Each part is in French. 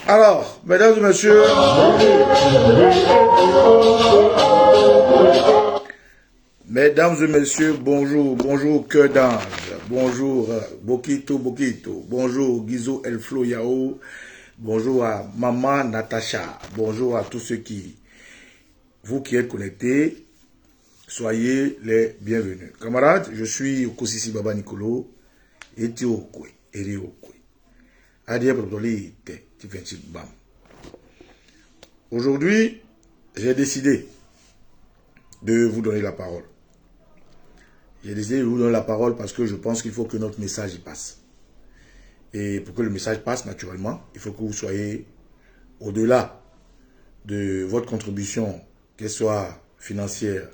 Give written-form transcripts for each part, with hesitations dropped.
Alors, mesdames et messieurs, bonjour, bonjour Cœur d'Ange, bonjour Bokito Bokito, bonjour Gizo Elflo Yao, bonjour à Maman Natacha, bonjour à tous ceux vous qui êtes connectés, soyez les bienvenus. Camarades, je suis Okosisi Baba Nicolo, Etiokwe, Eriokwe, Adia Brodoli, Tifenchik Bam. Aujourd'hui, j'ai décidé de vous donner la parole. J'ai décidé de vous donner la parole parce que je pense qu'il faut que notre message y passe. Et pour que le message passe, naturellement, il faut que vous soyez au-delà de votre contribution, qu'elle soit financière,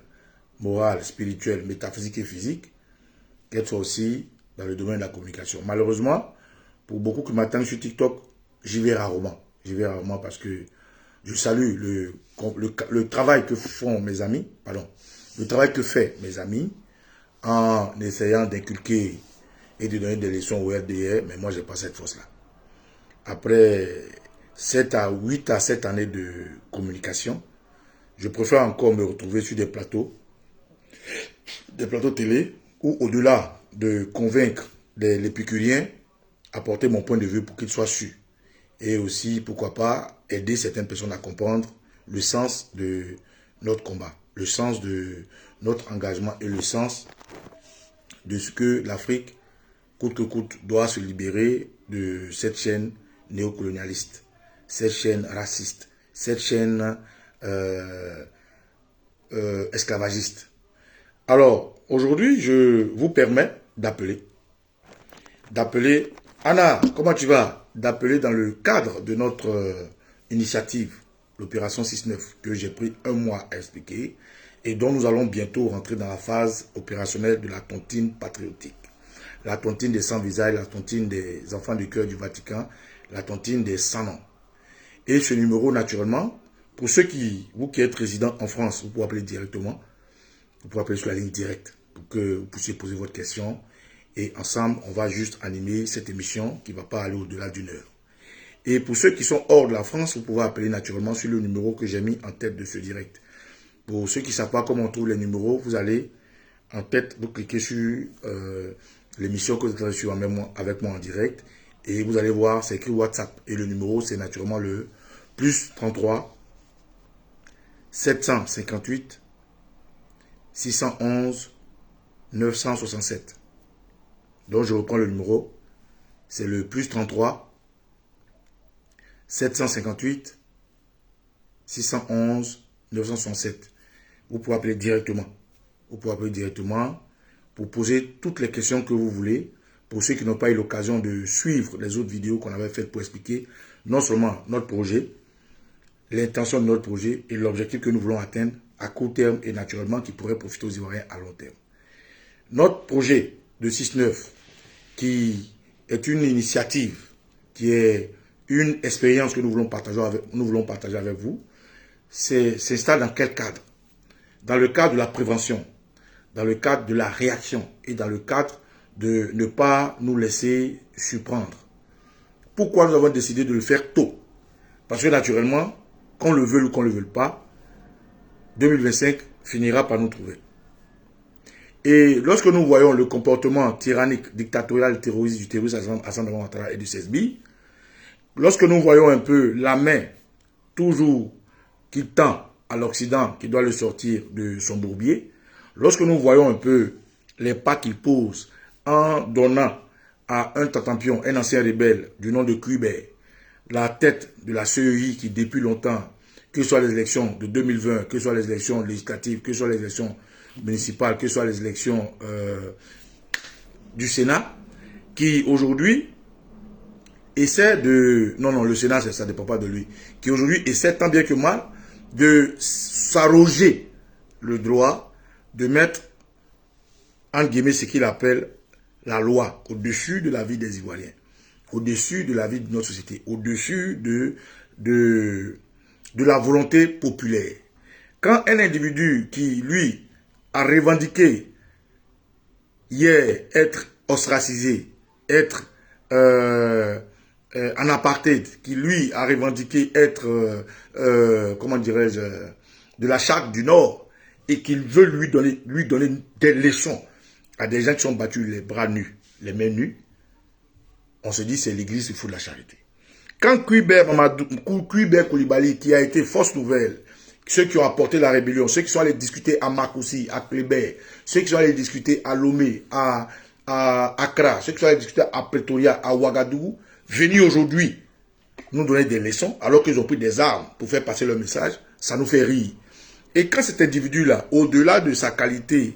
morale, spirituelle, métaphysique et physique, qu'elle soit aussi dans le domaine de la communication. Malheureusement, pour beaucoup qui m'attendent sur TikTok, j'y vais rarement. J'y vais rarement parce que je salue le travail que font mes amis, le travail que fait mes amis en essayant d'inculquer et de donner des leçons au RDR, mais moi, je n'ai pas cette force-là. Après 8 à 7 années de communication, je préfère encore me retrouver sur des plateaux télé, où au-delà de convaincre les épicuriens, apporter mon point de vue pour qu'ils soient sûrs. Et aussi, pourquoi pas, aider certaines personnes à comprendre le sens de notre combat, le sens de notre engagement et le sens de ce que l'Afrique, coûte que coûte, doit se libérer de cette chaîne néocolonialiste, cette chaîne raciste, cette chaîne esclavagiste. Alors, aujourd'hui, je vous permets d'appeler. Anna, comment tu vas? D'appeler dans le cadre de notre initiative, l'opération 6-9, que j'ai pris un mois à expliquer, et dont nous allons bientôt rentrer dans la phase opérationnelle de la tontine patriotique. La tontine des sans-visages, la tontine des enfants du cœur du Vatican, la tontine des sans-noms. Et ce numéro, naturellement, pour vous qui êtes résident en France, vous pouvez appeler directement, vous pouvez appeler sur la ligne directe pour que vous puissiez poser votre question. Et ensemble, on va juste animer cette émission qui ne va pas aller au-delà d'une heure. Et pour ceux qui sont hors de la France, vous pouvez appeler naturellement sur le numéro que j'ai mis en tête de ce direct. Pour ceux qui ne savent pas comment on trouve les numéros, vous allez en tête, vous cliquez sur l'émission que vous allez suivre avec moi en direct. Et vous allez voir, c'est écrit WhatsApp. Et le numéro, c'est naturellement le plus 33 758 611 967. Donc je reprends le numéro. C'est le plus 33 758 611 967. Vous pouvez appeler directement. Vous pouvez appeler directement pour poser toutes les questions que vous voulez. Pour ceux qui n'ont pas eu l'occasion de suivre les autres vidéos qu'on avait faites pour expliquer non seulement notre projet, l'intention de notre projet et l'objectif que nous voulons atteindre à court terme et naturellement qui pourrait profiter aux Ivoiriens à long terme. Notre projet de 6-9, qui est une initiative, qui est une expérience que nous voulons partager avec vous, s'installe dans quel cadre? Dans le cadre de la prévention, dans le cadre de la réaction et dans le cadre de ne pas nous laisser surprendre. Pourquoi nous avons décidé de le faire tôt? Parce que naturellement, qu'on le veuille ou qu'on ne le veuille pas, 2025 finira par nous trouver. Et lorsque nous voyons le comportement tyrannique, dictatorial, terroriste du terroriste Assane Ouattara et du CESBI, lorsque nous voyons un peu la main toujours qui tend à l'Occident, qui doit le sortir de son bourbier, lorsque nous voyons un peu les pas qu'il pose en donnant à un tatampion, un ancien rebelle du nom de Kubert, la tête de la CEI qui depuis longtemps, que ce soit les élections de 2020, que ce soit les élections législatives, que ce soit les élections municipales, que ce soit les élections du Sénat, qui aujourd'hui essaie de... Non, le Sénat, ça ne dépend pas de lui. Qui aujourd'hui essaie tant bien que mal de s'arroger le droit de mettre, entre guillemets, ce qu'il appelle la loi au-dessus de la vie des Ivoiriens, au-dessus de la vie de notre société, au-dessus de la volonté populaire. Quand un individu qui, lui, a revendiqué hier être ostracisé, être en apartheid, qui lui a revendiqué être, comment dirais-je, de la charte du Nord, et qu'il veut lui donner des leçons à des gens qui sont battus les bras nus, les mains nues, on se dit c'est l'église qui fout de la charité. Quand Cuibert Koulibaly, qui a été force nouvelle, ceux qui ont apporté la rébellion, ceux qui sont allés discuter à Makoussi, à Kléber, ceux qui sont allés discuter à Lomé, à Accra, ceux qui sont allés discuter à Pretoria, à Ouagadougou, venus aujourd'hui nous donner des leçons, alors qu'ils ont pris des armes pour faire passer leur message, ça nous fait rire. Et quand cet individu-là, au-delà de sa qualité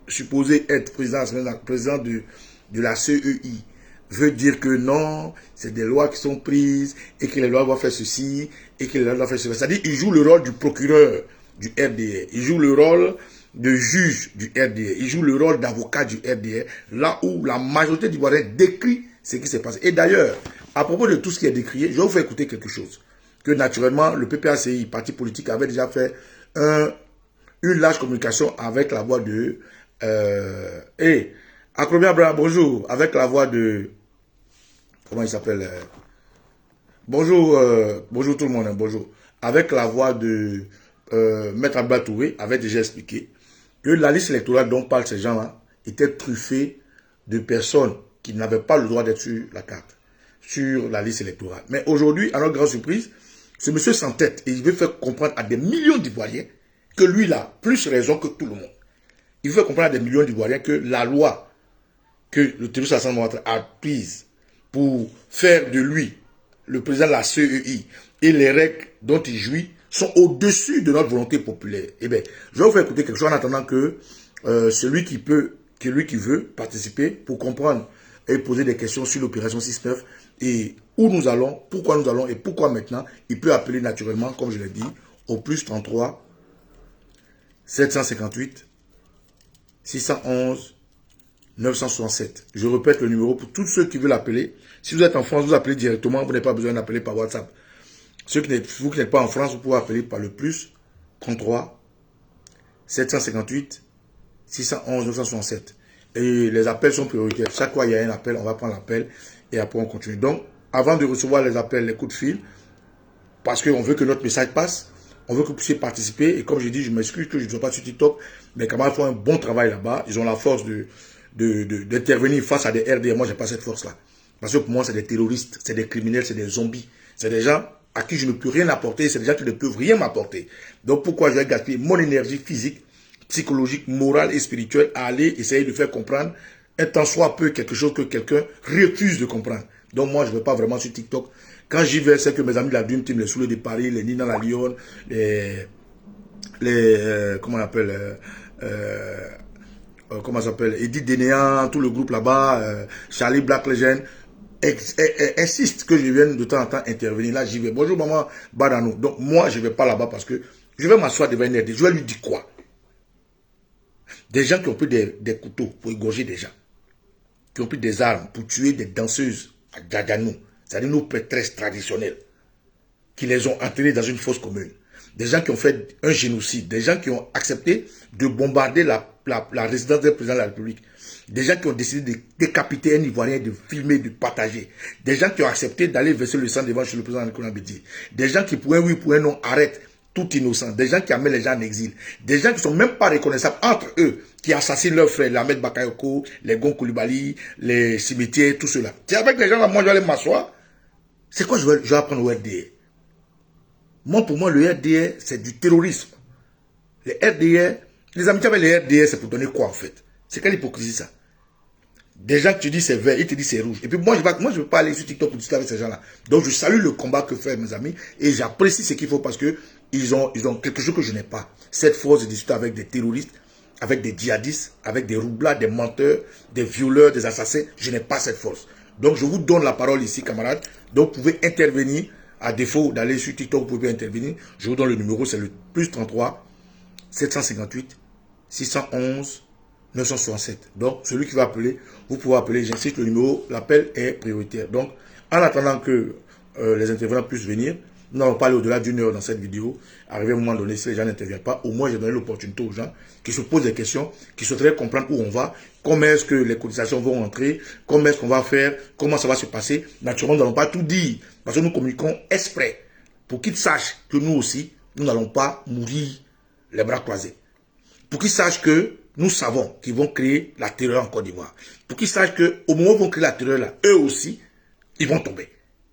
supposée être président de la CEI, veut dire que non, c'est des lois qui sont prises, et que les lois doivent faire ceci, et que les lois doivent faire cela. C'est-à-dire qu'il joue le rôle du procureur du RDR, il joue le rôle de juge du RDR, il joue le rôle d'avocat du RDR, là où la majorité d'Ivoiriens décrit ce qui s'est passé. Et d'ailleurs, à propos de tout ce qui est décrié, je vais vous faire écouter quelque chose. Que naturellement, le PPACI, parti politique, avait déjà fait une large communication avec la voix de... Akrobia Abraham, bonjour, avec la voix de... Comment il s'appelle bonjour, bonjour tout le monde, bonjour. Avec la voix de Maître Abba Touré, avait déjà expliqué que la liste électorale dont parlent ces gens-là était truffée de personnes qui n'avaient pas le droit d'être sur la carte, sur la liste électorale. Mais aujourd'hui, à notre grande surprise, ce monsieur s'entête et il veut faire comprendre à des millions d'Ivoiriens que lui, il a plus raison que tout le monde. Il veut faire comprendre à des millions d'Ivoiriens que la loi que le terroriste Assane Ouattara a prise pour faire de lui le président de la CEI et les règles dont il jouit sont au-dessus de notre volonté populaire. Eh bien, je vais vous faire écouter quelque chose en attendant que celui qui veut participer pour comprendre et poser des questions sur l'opération 6-9 et où nous allons et pourquoi maintenant, il peut appeler naturellement, comme je l'ai dit, au plus 33 758 611 967. Je répète le numéro pour tous ceux qui veulent appeler. Si vous êtes en France, vous appelez directement, vous n'avez pas besoin d'appeler par WhatsApp. Vous qui n'êtes pas en France, vous pouvez appeler par le plus 33 758 611 967. Et les appels sont prioritaires. Chaque fois il y a un appel, on va prendre l'appel et après on continue. Donc, avant de recevoir les appels, les coups de fil, parce qu'on veut que notre message passe, on veut que vous puissiez participer. Et comme je dis, je m'excuse que je ne sois pas sur TikTok, mes camarades font un bon travail là-bas. Ils ont la force d'intervenir face à des RDR. Moi, je n'ai pas cette force-là. Parce que pour moi, c'est des terroristes, c'est des criminels, c'est des zombies. C'est des gens à qui je ne peux rien apporter, c'est des gens qui ne peuvent rien m'apporter. Donc, pourquoi je vais gaspiller mon énergie physique, psychologique, morale et spirituelle à aller essayer de faire comprendre un tant soit peu quelque chose que quelqu'un refuse de comprendre. Donc, moi, je ne vais pas vraiment sur TikTok. Quand j'y vais, c'est que mes amis de la Dream Team, les Soulés de Paris, les Nina la Lyon, comment on appelle, comment ça s'appelle, Edith Denéan, tout le groupe là-bas, Charlie Black Legend, insiste que je vienne de temps en temps intervenir. Là, j'y vais. Bonjour maman Badanou. Donc moi, je ne vais pas là-bas parce que je vais m'asseoir devant une RD. Je vais lui dire quoi? Des gens qui ont pris des couteaux pour égorger des gens, qui ont pris des armes pour tuer des danseuses à Djadjanou, c'est-à-dire nos prêtresses traditionnelles, qui les ont entraînées dans une fosse commune. Des gens qui ont fait un génocide, des gens qui ont accepté de bombarder la résidence du président de la République, des gens qui ont décidé de décapiter un Ivoirien, de filmer, de partager, des gens qui ont accepté d'aller verser le sang devant chez le président Nicolas Bédié, des gens qui pour un oui, pour un non arrêtent tout innocent, des gens qui amènent les gens en exil, des gens qui ne sont même pas reconnaissables entre eux, qui assassinent leurs frères, l'Ahmed Bakayoko, les Gon Koulibaly, les cimetières, tout cela. C'est avec les gens là, moi je vais aller m'asseoir. C'est quoi je vais apprendre au RDR? Moi, pour moi, le RDR, c'est du terrorisme. Le RDR, les amitiés avec le RDR, c'est pour donner quoi en fait? C'est quelle hypocrisie ça? Des gens que tu dis c'est vert, ils te disent c'est rouge. Et puis moi, je ne veux pas aller sur TikTok pour discuter avec ces gens-là. Donc je salue le combat que font mes amis et j'apprécie ce qu'il faut parce que ils ont quelque chose que je n'ai pas. Cette force de discuter avec des terroristes, avec des djihadistes, avec des roublards, des menteurs, des violeurs, des assassins. Je n'ai pas cette force. Donc je vous donne la parole ici, camarades. Donc vous pouvez intervenir. À défaut d'aller sur TikTok, vous pouvez intervenir. Je vous donne le numéro, c'est le plus 33 758 611 967. Donc, celui qui va appeler, vous pouvez appeler. J'insiste, le numéro, l'appel est prioritaire. Donc, en attendant que les intervenants puissent venir. Nous n'allons pas aller au-delà d'une heure dans cette vidéo. Arrivé à un moment donné, si les gens n'interviennent pas, au moins j'ai donné l'opportunité aux gens qui se posent des questions, qui souhaiteraient comprendre où on va, comment est-ce que les cotisations vont entrer, comment est-ce qu'on va faire, comment ça va se passer. Naturellement, nous n'allons pas tout dire, parce que nous communiquons exprès, pour qu'ils sachent que nous aussi, nous n'allons pas mourir les bras croisés. Pour qu'ils sachent que nous savons qu'ils vont créer la terreur en Côte d'Ivoire. Pour qu'ils sachent qu'au moment où ils vont créer la terreur là, eux aussi, ils vont tomber.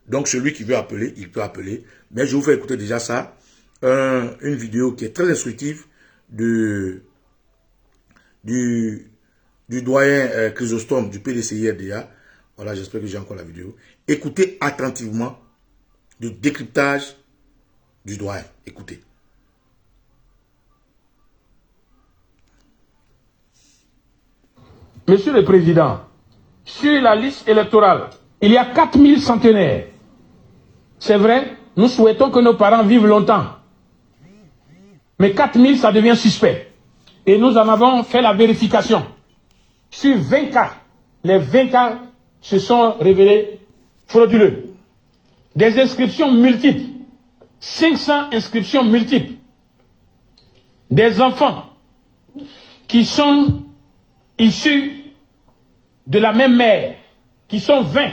Donc celui qui veut appeler, il peut appeler. Mais je vous fais écouter déjà ça. Une vidéo qui est très instructive du doyen Chrysostome du PDCI-RDA. Voilà, j'espère que j'ai encore la vidéo. Écoutez attentivement le décryptage du doyen. Écoutez. Monsieur le Président, sur la liste électorale, il y a 4000 centenaires. C'est vrai, nous souhaitons que nos parents vivent longtemps. Mais 4000, ça devient suspect. Et nous en avons fait la vérification. Sur 20 cas, les 20 cas se sont révélés frauduleux. Des inscriptions multiples. 500 inscriptions multiples. Des enfants qui sont issus de la même mère, qui sont 20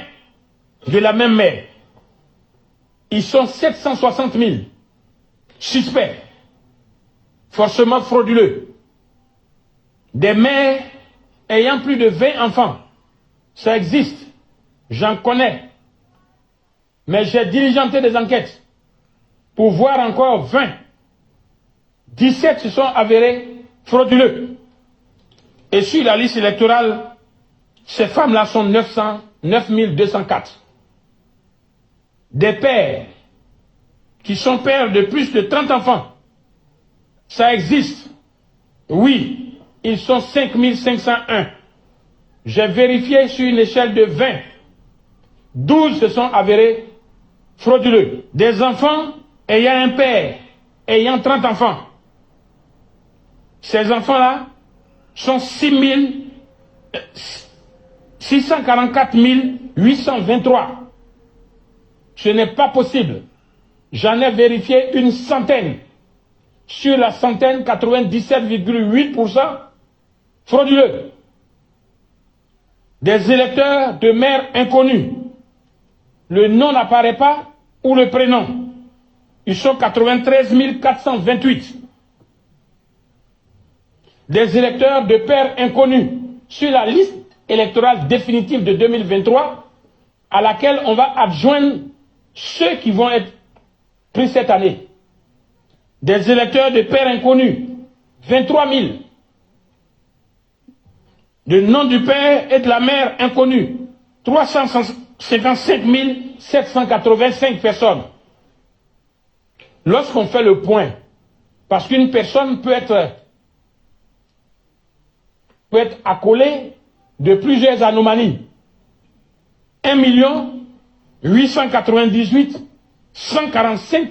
de la même mère. Ils sont 760 000 suspects, forcément frauduleux. Des mères ayant plus de 20 enfants, ça existe, j'en connais. Mais j'ai diligenté des enquêtes pour voir encore 20. 17 se sont avérés frauduleux. Et sur la liste électorale, ces femmes-là sont 9204. Des pères qui sont pères de plus de 30 enfants. Ça existe. Oui, ils sont 5501. J'ai vérifié sur une échelle de 20. 12 se sont avérés frauduleux. Des enfants ayant un père, ayant 30 enfants. Ces enfants-là sont 644 823. Ce n'est pas possible. J'en ai vérifié une centaine. Sur la centaine, 97,8% frauduleux. Des électeurs de mères inconnues. Le nom n'apparaît pas ou le prénom. Ils sont 93 428. Des électeurs de pères inconnus. Sur la liste électorale définitive de 2023, à laquelle on va adjoindre ceux qui vont être pris cette année. Des électeurs de pères inconnus, 23 000. Le nom du père et de la mère inconnus, 355 785 personnes. Lorsqu'on fait le point, parce qu'une personne peut être accolée de plusieurs anomalies. 1 898 145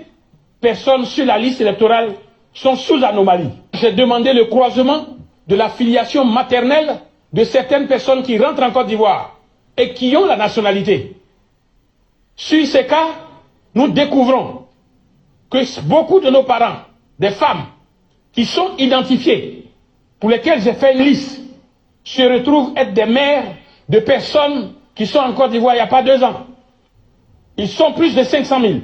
personnes sur la liste électorale sont sous anomalie. J'ai demandé le croisement de la filiation maternelle de certaines personnes qui rentrent en Côte d'Ivoire et qui ont la nationalité. Sur ces cas, nous découvrons que beaucoup de nos parents, des femmes qui sont identifiées, pour lesquelles j'ai fait une liste, se retrouvent être des mères de personnes qui sont en Côte d'Ivoire il n'y a pas 2 ans. Ils sont plus de 500 000.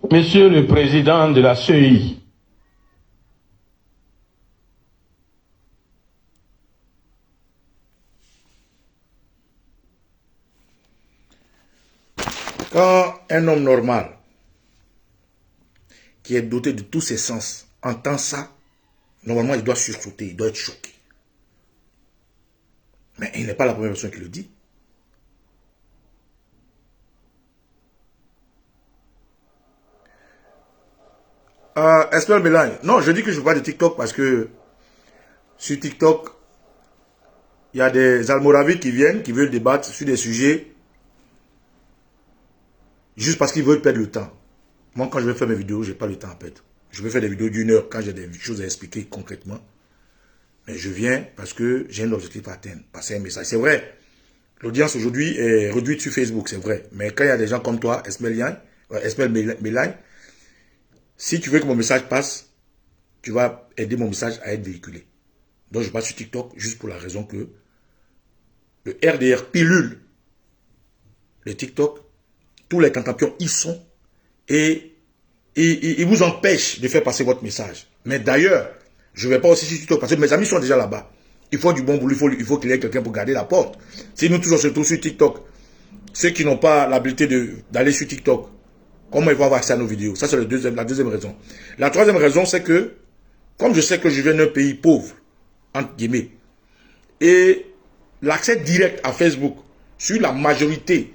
Monsieur le Président de la CEI, quand un homme normal, qui est doté de tous ses sens, entend ça, normalement il doit sursauter, il doit être choqué. Mais il n'est pas la première personne qui le dit. Esper Belagne. Non, je dis que je ne veux pas de TikTok parce que sur TikTok, il y a des Almoravis qui viennent, qui veulent débattre sur des sujets juste parce qu'ils veulent perdre le temps. Moi, quand je vais faire mes vidéos, je n'ai pas le temps à perdre. Je vais faire des vidéos d'1 heure quand j'ai des choses à expliquer concrètement. Mais je viens parce que j'ai un objectif à atteindre, passer un message. C'est vrai, L'audience aujourd'hui est réduite sur Facebook, c'est vrai. Mais quand il y a des gens comme toi, Esmel Melagne, si tu veux que mon message passe, tu vas aider mon message à être véhiculé. Donc je passe sur TikTok juste pour la raison que le RDR pilule le TikTok, tous les cantapions y sont et ils vous empêchent de faire passer votre message. Mais d'ailleurs, je ne vais pas aussi sur TikTok parce que mes amis sont déjà là-bas. Il faut du bon boulot, il faut qu'il y ait quelqu'un pour garder la porte. Si nous tous on se trouve sur TikTok, ceux qui n'ont pas l'habilité d'aller sur TikTok, comment ils vont avoir accès à nos vidéos? Ça, c'est la deuxième raison. La troisième raison, c'est que, comme je sais que je viens d'un pays pauvre, entre guillemets, et l'accès direct à Facebook sur la majorité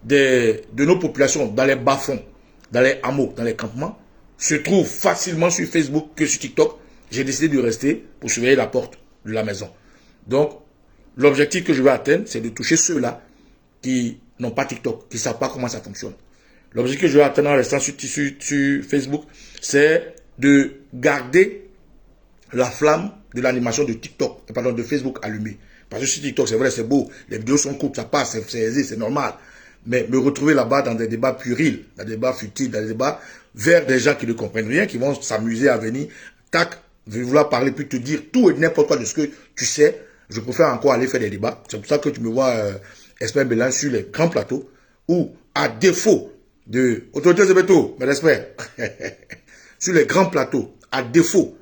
de nos populations dans les bas-fonds, dans les hameaux, dans les campements, se trouve facilement sur Facebook que sur TikTok. J'ai décidé de rester pour surveiller la porte de la maison. Donc, l'objectif que je veux atteindre, c'est de toucher ceux-là qui n'ont pas TikTok, qui ne savent pas comment ça fonctionne. L'objectif que je veux atteindre en restant sur Facebook, c'est de garder la flamme de l'animation de TikTok, pardon, de Facebook allumée. Parce que sur TikTok, c'est vrai, c'est beau, les vidéos sont courtes, ça passe, c'est aisé, c'est normal. Mais me retrouver là-bas dans des débats puérils, dans des débats futiles, dans des débats vers des gens qui ne comprennent rien, qui vont s'amuser à venir, tac, vouloir parler, puis te dire tout et n'importe quoi de ce que tu sais, je préfère encore aller faire des débats. C'est pour ça que tu me vois, Esmel Melagne, sur les grands plateaux, où, à défaut de autorité Zebeto, mes respects, sur les grands plateaux, à défaut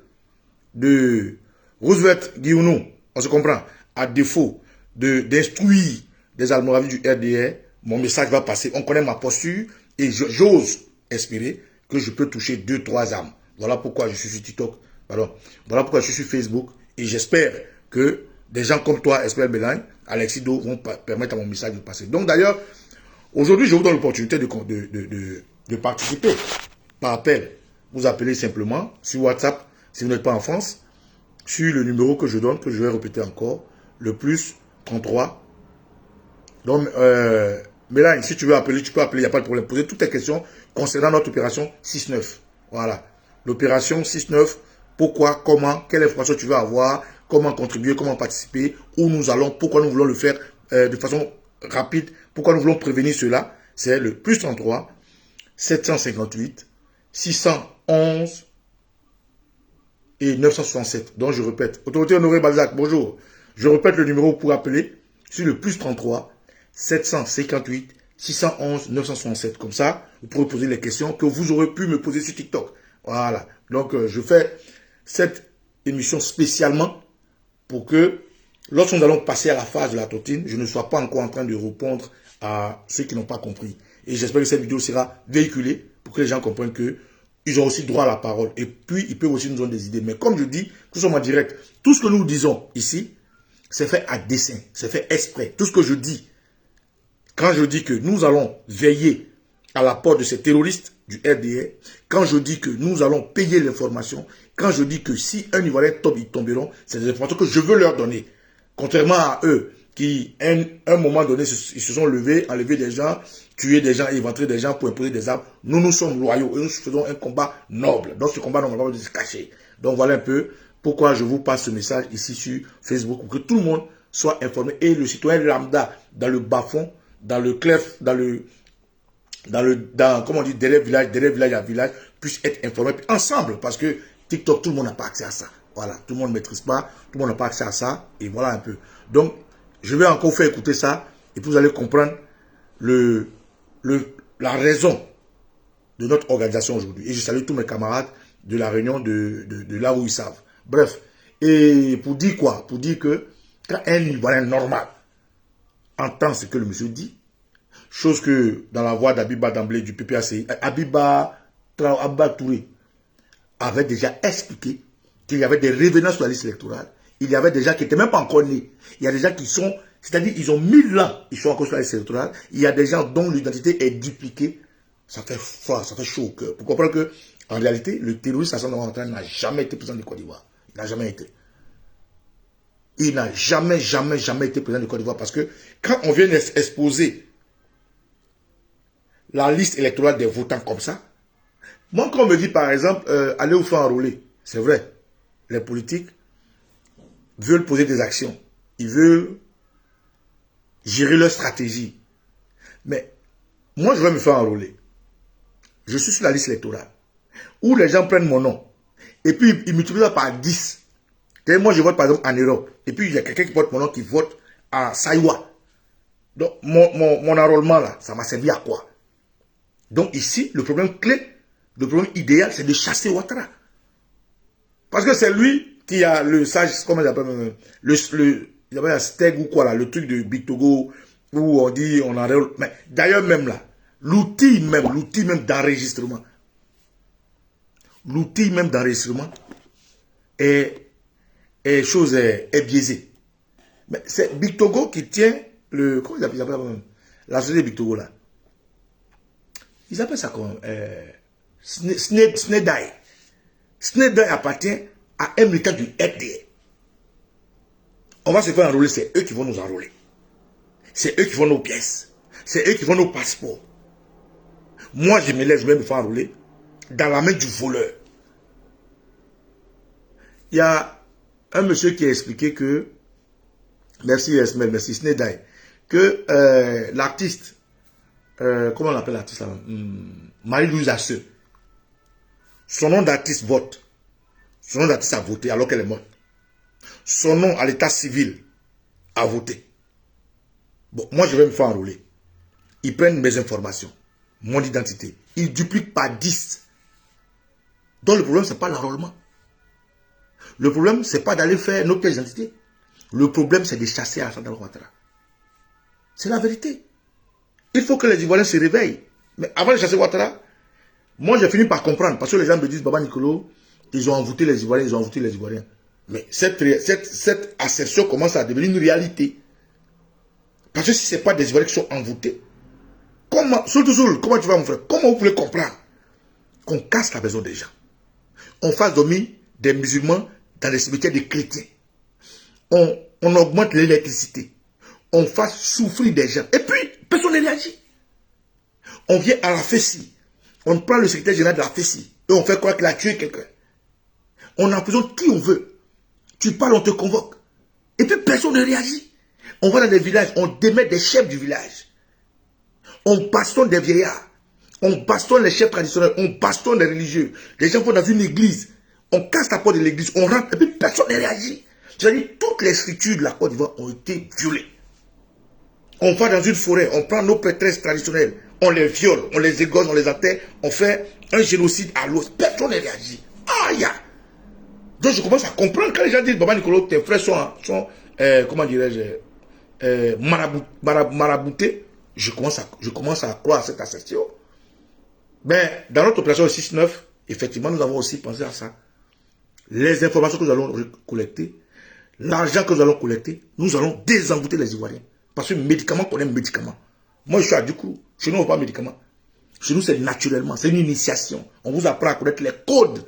de Roosevelt Guillaume, on se comprend, à défaut d'instruire des almoravides du RDR, mon message va passer. On connaît ma posture et j'ose espérer que je peux toucher 2-3 âmes. Voilà pourquoi je suis sur TikTok. Pardon. Voilà pourquoi je suis sur Facebook. Et j'espère que des gens comme toi, Esmel Melagne, Alexis Do, vont permettre à mon message de passer. Donc d'ailleurs, aujourd'hui, je vous donne l'opportunité de participer par appel. Vous appelez simplement sur WhatsApp, si vous n'êtes pas en France, sur le numéro que je donne, que je vais répéter encore, le plus 33. Donc, Melagne, si tu veux appeler, tu peux appeler, il n'y a pas de problème. Posez toutes tes questions concernant notre opération 6-9. Voilà. L'opération 6-9, pourquoi, comment, quelle information tu veux avoir, comment contribuer, comment participer, où nous allons, pourquoi nous voulons le faire de façon rapide, pourquoi nous voulons prévenir cela. C'est le plus 33 758 611 et 967. Donc, je répète. Autorité Honoré Balzac, bonjour. Je répète le numéro pour appeler sur le plus 33 758 611 967. Comme ça, vous pourrez poser les questions que vous aurez pu me poser sur TikTok. Voilà. Donc, je fais cette émission spécialement pour que, lorsque nous allons passer à la phase de la tontine, je ne sois pas encore en train de répondre à ceux qui n'ont pas compris. Et j'espère que cette vidéo sera véhiculée pour que les gens comprennent que ils ont aussi droit à la parole. Et puis, ils peuvent aussi nous donner des idées. Mais comme je dis, nous sommes en direct. Tout ce que nous disons ici, c'est fait à dessein. C'est fait exprès. Tout ce que je dis, quand je dis que nous allons veiller à la porte de ces terroristes du RDR, quand je dis que nous allons payer l'information, quand je dis que si un Ivoirien tombe, ils tomberont, c'est des informations que je veux leur donner. Contrairement à eux, qui, à un moment donné, ils se sont levés, enlevé des gens, tué des gens, éventré des gens pour imposer des armes. Nous, nous sommes loyaux et nous faisons un combat noble. Dans ce combat, on ne va pas se cacher. Donc voilà un peu pourquoi je vous passe ce message ici sur Facebook, pour que tout le monde soit informé et le citoyen lambda dans le bas-fond, dans le clef, comment on dit, derrière village à village, puisse être informé ensemble, parce que TikTok, tout le monde n'a pas accès à ça. Voilà, tout le monde ne maîtrise pas, tout le monde n'a pas accès à ça, et voilà un peu. Donc, je vais encore faire écouter ça, et puis vous allez comprendre la raison de notre organisation aujourd'hui. Et je salue tous mes camarades de la réunion de là où ils savent. Bref, et pour dire quoi? Pour dire que quand un Ivoirien normal entend ce que le monsieur dit, chose que dans la voix d'Abiba d'emblée du PPACI, Abiba Touré avait déjà expliqué qu'il y avait des revenants sur la liste électorale. Il y avait des gens qui n'étaient même pas encore nés. Il y a des gens qui sont, c'est-à-dire ils ont 1000 ans, ils sont encore sur la liste électorale. Il y a des gens dont l'identité est dupliquée. Ça fait froid, ça fait chaud au cœur. Pour comprendre que, en réalité, le terroriste Assane Ouattara n'a jamais été président de Côte d'Ivoire. Il n'a jamais été. Il n'a jamais été président de Côte d'Ivoire, parce que quand on vient exposer la liste électorale des votants comme ça, moi, quand on me dit, par exemple, allez vous faire enrôler, c'est vrai, les politiques veulent poser des actions. Ils veulent gérer leur stratégie. Mais moi, je vais me faire enrôler. Je suis sur la liste électorale. Où les gens prennent mon nom. Et puis, ils multiplient par 10. Et moi, je vote par exemple en Europe. Et puis, il y a quelqu'un qui porte mon nom qui vote à Saïwa. Donc, mon enrôlement là, ça m'a servi à quoi? Donc ici, le problème clé, le problème idéal, c'est de chasser Ouattara. Parce que c'est lui qui a le sage, comment il appelle, il appelle un steg ou quoi là, le truc de Big Togo, où on dit, on enrôle. Mais d'ailleurs même là, l'outil même d'enregistrement, est biaisé. Mais c'est Big Togo qui tient le, comment il appelle la société Big Togo là. Ils appellent ça comme Snedai. Snedai appartient à un militant du RDA. On va se faire enrôler, c'est eux qui vont nous enrôler. C'est eux qui font nos pièces. C'est eux qui font nos passeports. Moi, je me lève, je vais me faire enrôler dans la main du voleur. Il y a un monsieur qui a expliqué que, merci Esmel, merci Snedai, que l'artiste, comment on appelle l'artiste là, Marie-Louise Asseux, son nom d'artiste vote. Son nom d'artiste a voté alors qu'elle est morte. Son nom à l'état civil a voté. Bon, moi je vais me faire enrôler. Ils prennent mes informations, mon identité. Ils dupliquent par 10. Donc le problème, ce n'est pas l'enrôlement. Le problème, ce n'est pas d'aller faire nos pièces d'identité. Le problème, c'est de chasser Alassane Ouattara. C'est la vérité. Il faut que les Ivoiriens se réveillent. Mais avant de chasser Ouattara, moi j'ai fini par comprendre. Parce que les gens me disent, Baba Nicolo, ils ont envoûté les Ivoiriens, ils ont envoûté les Ivoiriens. Mais cette assertion commence à devenir une réalité. Parce que si ce n'est pas des Ivoiriens qui sont envoûtés, comment tu vas mon frère, comment vous pouvez comprendre qu'on casse la maison des gens, on fasse dormir des musulmans dans les cimetières des chrétiens, on augmente l'électricité, on fasse souffrir des gens, et puis personne ne réagit. On vient à la FESI, on prend le secrétaire général de la FESI, et on fait croire qu'il a tué quelqu'un. On emprisonne qui on veut. Tu parles, on te convoque. Et puis personne ne réagit. On va dans des villages, on démet des chefs du village. On bastonne des vieillards. On bastonne les chefs traditionnels. On bastonne les religieux. Les gens vont dans une église. On casse la porte de l'église. On rentre et puis personne ne réagit. C'est-à-dire toutes les structures de la Côte d'Ivoire ont été violées. On va dans une forêt. On prend nos prêtresses traditionnelles. On les viole. On les égorge. On les enterre. On fait un génocide à l'os. Personne ne réagit. Aïe! Donc je commence à comprendre quand les gens disent, Baba Nicolo, tes frères sont comment dirais-je, maraboutés. Je commence à croire à cette assertion. Mais dans notre opération 6-9, effectivement, nous avons aussi pensé à ça. Les informations que nous allons collecter, l'argent que nous allons collecter, nous allons désenvoûter les Ivoiriens. Parce que médicament connaît médicament. Moi, je suis à Dukou. Chez nous, on n'a pas de médicament. Chez nous, c'est naturellement. C'est une initiation. On vous apprend à connaître les codes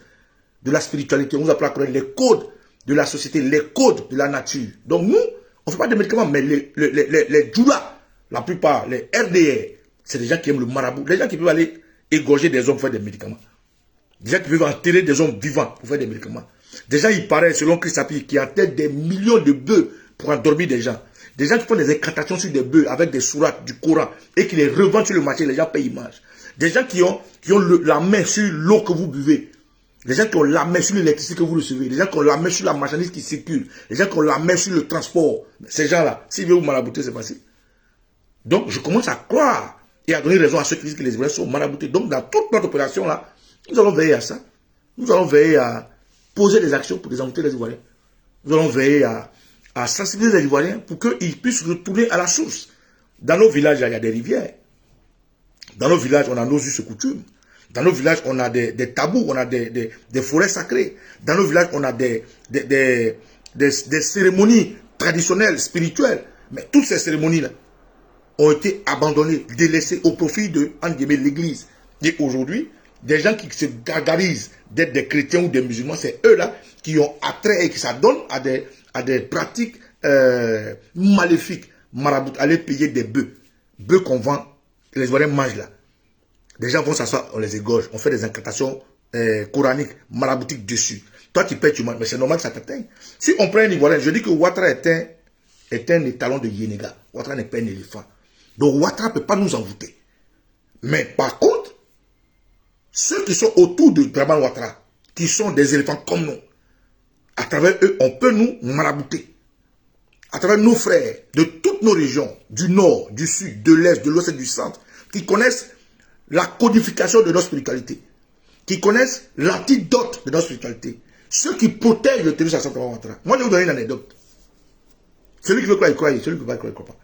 de la spiritualité. On vous apprend à connaître les codes de la société, les codes de la nature. Donc nous, on ne fait pas de médicaments, mais les djoulas, la plupart, les RDR, c'est des gens qui aiment le marabout. Les gens qui peuvent aller égorger des hommes pour faire des médicaments. Des gens qui peuvent enterrer des hommes vivants pour faire des médicaments. Des gens, il paraît, selon Christ Api, qui enterrent des millions de bœufs pour endormir des gens. Des gens qui font des incantations sur des bœufs avec des sourates du Coran et qui les revendent sur le marché, les gens payent, ils mangent. Des gens qui ont la main sur l'eau que vous buvez. Les gens qui ont la main sur l'électricité que vous recevez. Les gens qui ont la main sur la marchandise qui circule. Les gens qui ont la main sur le transport. Ces gens-là, s'ils veulent vous marabouter, c'est facile. Donc, je commence à croire et à donner raison à ceux qui disent que les Ivoiriens sont maraboutés. Donc, dans toute notre opération-là, nous allons veiller à ça. Nous allons veiller à poser des actions pour désenvoûter les Ivoiriens. Nous allons veiller à sensibiliser les Ivoiriens pour qu'ils puissent retourner à la source. Dans nos villages, il y a des rivières. Dans nos villages, on a nos us et coutumes. Dans nos villages, on a des tabous, on a des forêts sacrées. Dans nos villages, on a des cérémonies traditionnelles, spirituelles. Mais toutes ces cérémonies-là ont été abandonnées, délaissées au profit de, entre guillemets, l'Église. Et aujourd'hui, des gens qui se gargarisent d'être des chrétiens ou des musulmans, c'est eux-là qui ont attrait et qui s'adonnent à des pratiques maléfiques, marabout, aller payer des bœufs. Bœufs qu'on vend, les Ivoiriens mangent là. Les gens vont s'asseoir, on les égorge, on fait des incantations coraniques, maraboutiques dessus. Toi, tu payes, tu manges, mais c'est normal que ça t'atteigne. Si on prend un Ivoirien, je dis que Ouattara est est un étalon de Yénéga. Ouattara n'est pas un éléphant. Donc Ouattara ne peut pas nous envoûter. Mais par contre, ceux qui sont autour de Dramane Ouattara, qui sont des éléphants comme nous, à travers eux, on peut nous marabouter. À travers nos frères de toutes nos régions, du nord, du sud, de l'est, de l'ouest et du centre, qui connaissent la codification de notre spiritualité, qui connaissent l'antidote de notre spiritualité, ceux qui protègent le terrorisme à Dramane Ouattara. Moi, je vais vous donner une anecdote. Celui qui veut croire, il croit. Celui qui ne veut pas croire, il ne croit pas.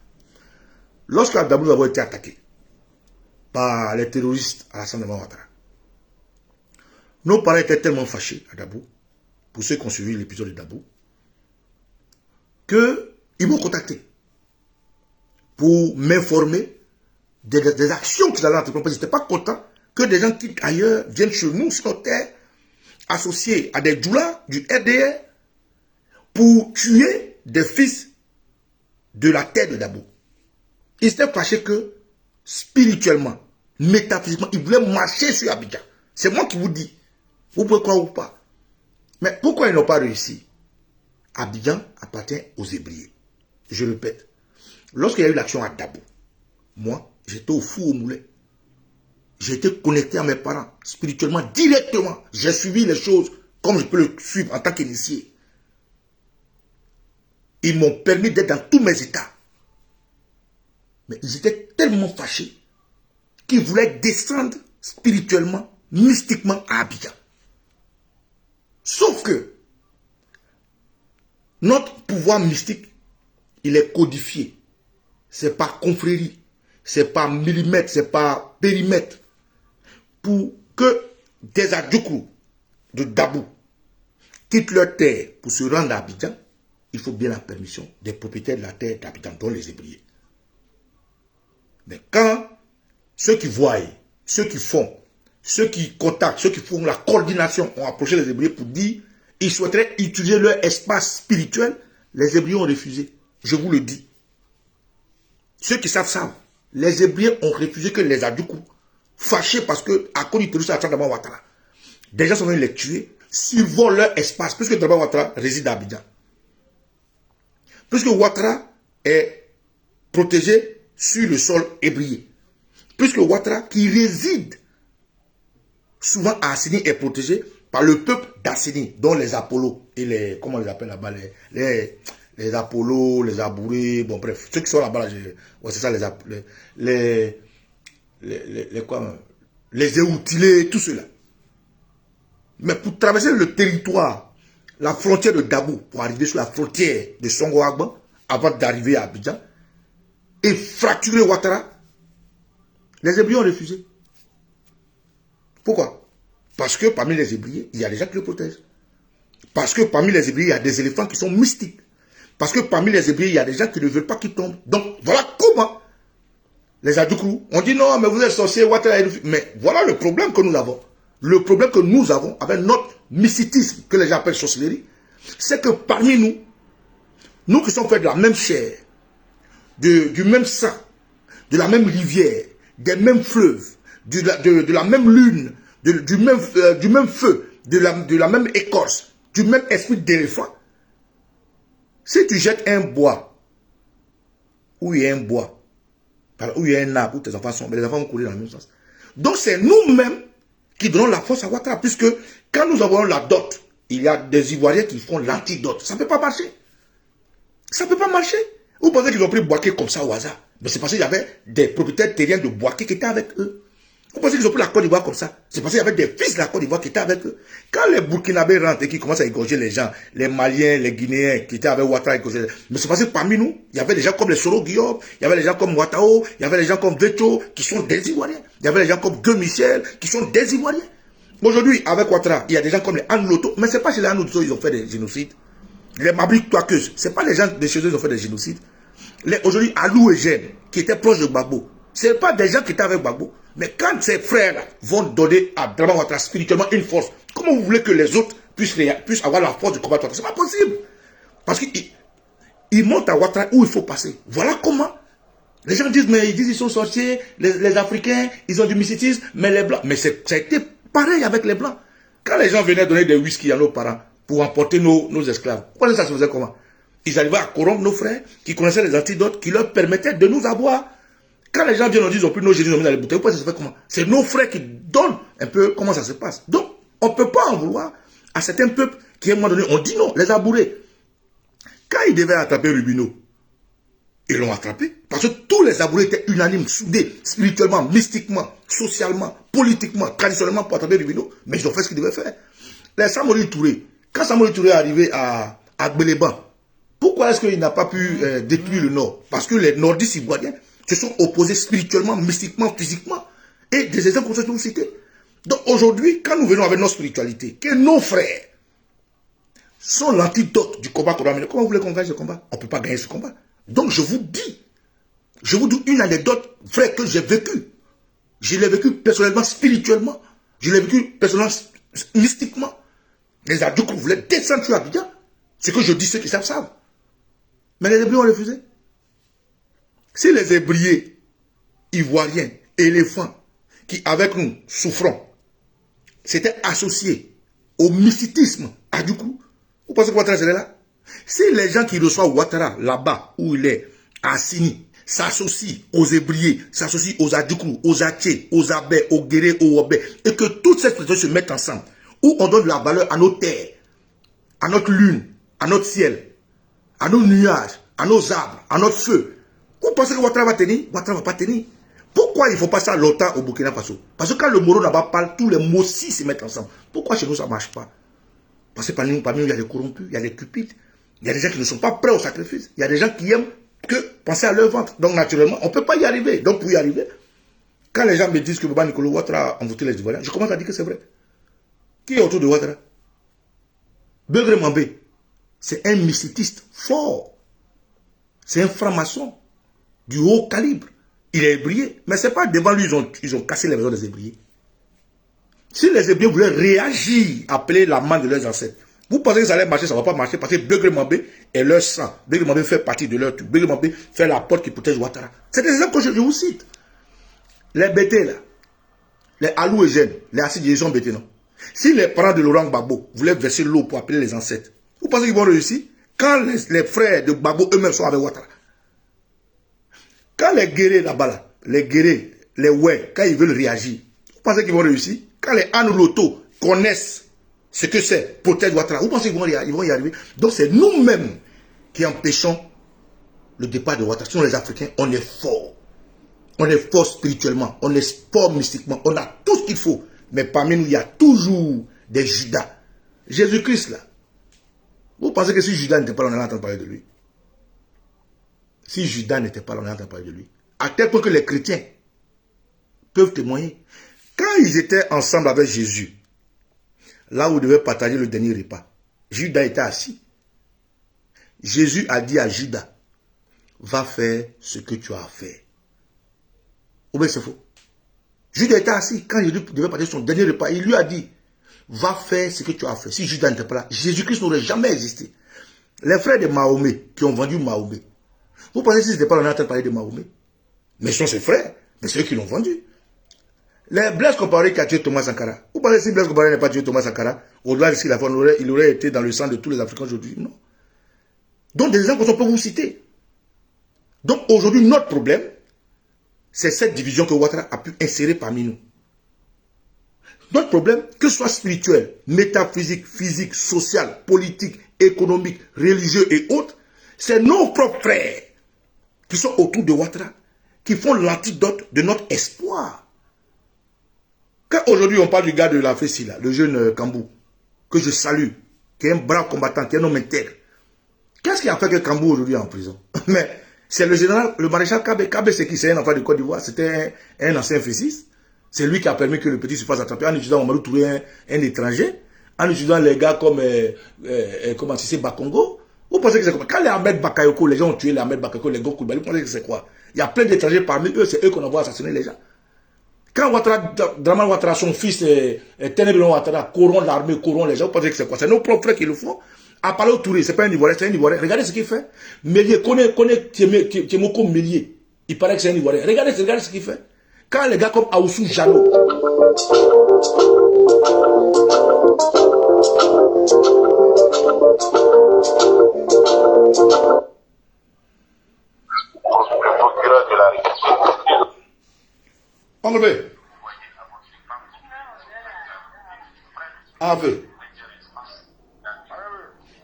Lorsque Dabou a été attaqué par les terroristes à l'Assemblée de Ouattara, nos parents étaient tellement fâchés à Dabou, pour ceux qui ont suivi l'épisode de Dabou, qu'ils m'ont contacté pour m'informer des actions qu'ils allaient entreprendre. Parce qu'ils n'étaient pas contents que des gens qui ailleurs viennent chez nous, sur notre terre, associés à des djoulas du RDR, pour tuer des fils de la terre de Dabou. Ils étaient fâchés que, spirituellement, métaphysiquement, ils voulaient marcher sur Abidjan. C'est moi qui vous dis. Vous pouvez croire ou pas. Mais pourquoi ils n'ont pas réussi? Abidjan appartient aux Hébriers. Je répète. Lorsqu'il y a eu l'action à Dabou, moi, j'étais au four au moulin. J'étais connecté à mes parents, spirituellement, directement. J'ai suivi les choses comme je peux le suivre en tant qu'initié. Ils m'ont permis d'être dans tous mes états. Mais ils étaient tellement fâchés qu'ils voulaient descendre spirituellement, mystiquement à Abidjan. Sauf que notre pouvoir mystique, il est codifié. C'est par confrérie, c'est par millimètre, c'est par périmètre. Pour que des Adjoukrou de Dabou quittent leur terre pour se rendre à Abidjan, il faut bien la permission des propriétaires de la terre d'Abidjan, dont les Hébriers. Mais quand ceux qui voient, ceux qui font, ceux qui contactent, ceux qui font la coordination ont approché les Hébriers pour dire qu'ils souhaiteraient utiliser leur espace spirituel, les Hébriers ont refusé. Je vous le dis. Ceux qui savent, les Hébriers ont refusé que les Adjoukrou, fâchés parce que, à cause du terrorisme à Dramane Ouattara, des gens sont venus les tuer, survolent leur espace, puisque Dramane Ouattara réside à Abidjan. Puisque Ouattara est protégé sur le sol hébrier. Puisque Ouattara, qui réside souvent à Assini, est protégé par le peuple d'Assini, dont les Apollos et les, comment on les appelle là-bas, les Apollos, les Abourés, bon bref, ceux qui sont là-bas, ouais, c'est ça, les Éoutilés, tout cela. Mais pour traverser le territoire, la frontière de Dabou, pour arriver sur la frontière de Songo-Agban, avant d'arriver à Abidjan, et fracturer Ouattara, les Hébriers ont refusé. Pourquoi? Parce que parmi les Hébriers, il y a des gens qui le protègent. Parce que parmi les Hébriers, il y a des éléphants qui sont mystiques. Parce que parmi les Hébriers, il y a des gens qui ne veulent pas qu'ils tombent. Donc, voilà comment les Adjoukrou, on dit non, mais vous êtes sorciers, Ouattara. Mais voilà le problème que nous avons. Le problème que nous avons avec notre mysticisme, que les gens appellent sorcellerie, c'est que parmi nous, nous qui sommes faits de la même chair, du même sang, de la même rivière, des mêmes fleuves, de la même lune, du même feu, de la même écorce, du même esprit d'éléphant. Si tu jettes un bois, où il y a un bois, où il y a un arbre, où tes enfants sont, mais les enfants vont courir dans le même sens. Donc c'est nous-mêmes qui donnons la force à Ouattara, puisque quand nous avons la dot, il y a des Ivoiriens qui font l'antidote. Ça ne peut pas marcher. Ça ne peut pas marcher. Vous pensez qu'ils ont pris Bouaké comme ça au hasard? Mais c'est parce qu'il y avait des propriétaires terriens de Bouaké qui étaient avec eux. Vous pensez qu'ils ont pris la Côte d'Ivoire comme ça? C'est parce qu'il y avait des fils de la Côte d'Ivoire qui étaient avec eux. Quand les Burkinabés rentrent et qui commencent à égorger les gens, les Maliens, les Guinéens qui étaient avec Ouattara, mais c'est parce que parmi nous, il y avait des gens comme les Soro Guillaume, il y avait des gens comme Ouattao, il y avait des gens comme Vecho qui sont des Ivoiriens. Il y avait des gens comme Gueux Michel qui sont des Ivoiriens. Aujourd'hui, avec Ouattara, il y a des gens comme les Anouloto, mais ce n'est pas chez les Anouloto qu'ils ont fait des génocides. Les Mabrik Touakeuses, ce n'est pas les gens de chez eux qui ont fait des génocides. Aujourd'hui, Alou et Gênes, qui étaient proches de Gbagbo, ce n'est pas des gens qui étaient avec Gbagbo. Mais quand ces frères vont donner à Dramane Ouattara spirituellement une force, comment vous voulez que les autres puissent avoir la force de combattre Ouattara? Ce n'est pas possible. Parce qu'ils montent à Ouattara où il faut passer. Voilà comment. Les gens disent, mais ils sont sorciers, les Africains, ils ont du mysticisme, mais les Blancs. Mais ça a été pareil avec les Blancs. Quand les gens venaient donner des whisky à nos parents pour emporter nos esclaves, vous pensez que ça se faisait comment? Ils arrivaient à corrompre nos frères qui connaissaient les antidotes qui leur permettaient de nous avoir. Quand les gens viennent, on dit, ils n'ont plus nos Jésus, ils ont mis dans les bouteilles. Pourquoi ça se fait comment? C'est nos frères qui donnent un peu comment ça se passe. Donc, on ne peut pas en vouloir à certains peuples qui, à un moment donné, on dit non, les a bourrés. Quand ils devaient attraper Rubino, ils l'ont attrapé. Parce que tous les abourés étaient unanimes, soudés, spirituellement, mystiquement, socialement, politiquement, traditionnellement pour attraper Rubino. Mais ils ont fait ce qu'ils devaient faire. Les Samori Touré, quand Samori Touré est arrivé à Gbeleban, pourquoi est-ce qu'il n'a pas pu détruire le Nord? Parce que les nordistes ivoiriens se sont opposés spirituellement, mystiquement, physiquement. Et des exemples comme ça que vous citez. Donc aujourd'hui, quand nous venons avec notre spiritualité, que nos frères sont l'antidote du combat qu'on doit mener, comment vous voulez qu'on gagne ce combat? On ne peut pas gagner ce combat. Donc je vous dis une anecdote vraie que j'ai vécue. Je l'ai vécue personnellement, spirituellement. Je l'ai vécue personnellement, mystiquement. Les Adjoukou voulaient descendre sur Abidjan. C'est que je dis ceux qui savent. Mais les Hébreux ont refusé. Si les Hébriers, Ivoiriens, éléphants, qui avec nous souffrons, s'étaient associés au mysticisme, Adjoukou, vous pensez que Ouattara serait là? Si les gens qui reçoivent Ouattara, là-bas, où il est, à Sini, s'associent aux Hébriers, s'associent aux Adjoukou, aux Atché, aux Abé, aux Guéré, aux Obé, et que toutes ces personnes se mettent ensemble, où on donne la valeur à nos terres, à notre lune, à notre ciel, à nos nuages, à nos arbres, à notre feu. Vous pensez que Ouattara va tenir? Ouattara ne va pas tenir. Pourquoi il ne faut pas ça longtemps au Burkina Faso? Parce que quand le Moro là-bas parle, tous les Mossis se mettent ensemble. Pourquoi chez nous ça ne marche pas? Parce que parmi nous, il y a des corrompus, il y a des cupides, il y a des gens qui ne sont pas prêts au sacrifice, il y a des gens qui aiment que penser à leur ventre. Donc naturellement, on ne peut pas y arriver. Donc pour y arriver, quand les gens me disent que Baba Nicolo Ouattara a envoûté les Ivoiriens, je commence à dire que c'est vrai. Qui est autour de Ouattara? Begré Mambé, c'est un mysticiste fort. C'est un franc-maçon du haut calibre. Il est hébrié. Mais ce n'est pas devant lui ils ont cassé les maisons des hébriés. Si les hébriés voulaient réagir, appeler la main de leurs ancêtres, vous pensez que ça allait marcher, ça ne va pas marcher parce que Begré Mambé est leur sang. Begré Mambé fait partie de leur tout. Begré Mambé fait la porte qui protège Ouattara. C'est des exemples que je vous cite. Les bêtés là, les Alou et Gênes, les acides ils sont bêtés non. Si les parents de Laurent Gbagbo voulaient verser l'eau pour appeler les ancêtres, vous pensez qu'ils vont réussir? Quand les frères de Gbagbo eux-mêmes sont avec Ouattara. Quand les guérés là-bas, là, les guérés, les ouais, quand ils veulent réagir, vous pensez qu'ils vont réussir? Quand les Anouloto connaissent ce que c'est protéger Ouattara, vous pensez qu'ils vont y arriver? Donc c'est nous-mêmes qui empêchons le départ de Ouattara. Sinon les Africains, on est forts. On est fort spirituellement, on est fort mystiquement, on a tout ce qu'il faut. Mais parmi nous, il y a toujours des Judas. Jésus-Christ là. Vous pensez que si Judas n'était pas là, on allait entendre parler de lui? Si Judas n'était pas là, on allait entendre parler de lui. À tel point que les chrétiens peuvent témoigner. Quand ils étaient ensemble avec Jésus, là où ils devaient partager le dernier repas, Judas était assis. Jésus a dit à Judas, va faire ce que tu as à faire. Ou bien c'est faux. Judas était assis. Quand Jésus devait partager son dernier repas, il lui a dit, va faire ce que tu as fait. Si Judas n'était pas là, Jésus-Christ n'aurait jamais existé. Les frères de Mahomet qui ont vendu Mahomet, vous pensez que si ce n'était pas là, on est en train de parler de Mahomet? Mais ce sont ses frères, mais c'est eux qui l'ont vendu. Les Blaise Compaoré qui a tué Thomas Sankara, vous pensez que si Blaise Compaoré n'a pas tué Thomas Sankara, au-delà de ce qu'il a fait, il aurait été dans le sang de tous les Africains aujourd'hui? Non. Donc des exemples qu'on peut vous citer. Donc aujourd'hui, notre problème, c'est cette division que Ouattara a pu insérer parmi nous. Notre problème, que ce soit spirituel, métaphysique, physique, social, politique, économique, religieux et autres, c'est nos propres frères qui sont autour de Ouattara, qui font l'antidote de notre espoir. Quand aujourd'hui on parle du gars de la Fessi, le jeune Kambou, que je salue, qui est un brave combattant, qui est un homme intègre, qu'est-ce qui a fait que Kambou aujourd'hui est en prison? Mais c'est le général, le maréchal Kabé. Kabé, c'est qui? C'est un enfant de Côte d'Ivoire. C'était un ancien Fessis. C'est lui qui a permis que le petit se fasse attraper en utilisant Mamadou Touré, un étranger, en utilisant les gars comme comment c'est Bakongo. Vous pensez que c'est quoi? Quand les Ahmed Bakayoko, les gens ont tué les Ahmed Bakayoko, les Go Koulibaly, vous pensez que c'est quoi? Il y a plein d'étrangers parmi eux, c'est eux qu'on envoie assassiner les gens. Quand Ouattara, Draman Ouattara, son fils, Ténébré Ouattara, corrompt l'armée, corrompt les gens, vous pensez que c'est quoi? C'est nos propres frères qui le font. À parler au Touré, c'est pas un Ivoirien, c'est un Ivoirien. Regardez ce qu'il fait. Mélier, connaît Tiemoko Mélier. Il paraît que c'est un Ivoirien. Regardez ce qu'il fait. Quand les gars comme Aoussou Jalo, Oncle B. Ah, fait.